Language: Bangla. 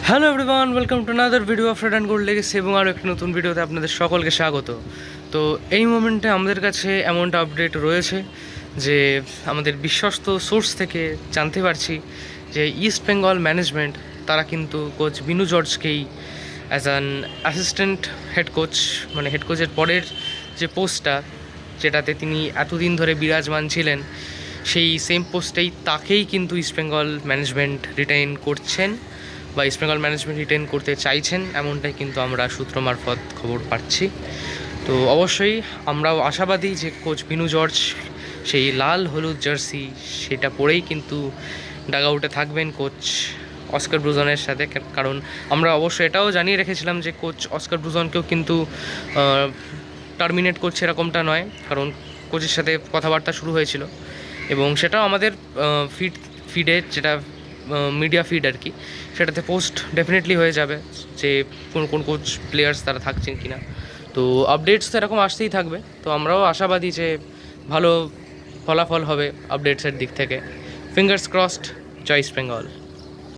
Hello everyone, welcome to another video of red and gold legacy এবং আরও একটি নতুন ভিডিওতে আপনাদের সকলকে স্বাগত। তো এই মোমেন্টে আমাদের কাছে এমনটা আপডেট রয়েছে যে আমাদের বিশ্বস্ত সোর্স থেকে জানতে পারছি যে ইস্ট বেঙ্গল ম্যানেজমেন্ট তারা কিন্তু কোচ বিনু জর্জকেই as an assistant head coach, মানে হেড কোচের পরের যে পোস্টটা যেটাতে তিনি এতদিন ধরে বিরাজমান ছিলেন, সেই সেম পোস্টেই তাকেই কিন্তু ইস্ট বেঙ্গল ম্যানেজমেন্ট রিটেইন করছেন বা ইস্ট বেঙ্গল ম্যানেজমেন্ট রিটেইন করতে চাইছেন, এমনটাই কিন্তু আমরা সূত্র মারফত খবর পাচ্ছি। তো অবশ্যই আমরাও আশাবাদী যে কোচ বিনু জর্জ সেই লাল হলুদ জার্সি সেটা পরেই কিন্তু ডাগ আউটে থাকবেন কোচ অস্কার ব্রুজনের সাথে। কারণ আমরা অবশ্যই এটাও জানিয়ে রেখেছিলাম যে কোচ অস্কার ব্রুজনকেও কিন্তু টার্মিনেট করছে এরকমটা নয়, কারণ কোচের সাথে কথাবার্তা শুরু হয়েছিল এবং সেটাও আমাদের ফিডে যেটা মিডিয়া ফিড আর কি, সেটাতে পোস্ট ডেফিনেটলি হয়ে যাবে যে কোন কোন কোচ প্লেয়ার্স তারা থাকছেন কিনা। তো আপডেটস তো এরকম আসতেই থাকবে, তো আমরাও আশাবাদী যে ভালো ফলাফল হবে আপডেটসের দিক থেকে। Fingers crossed. জয় ইস্ট বেঙ্গল।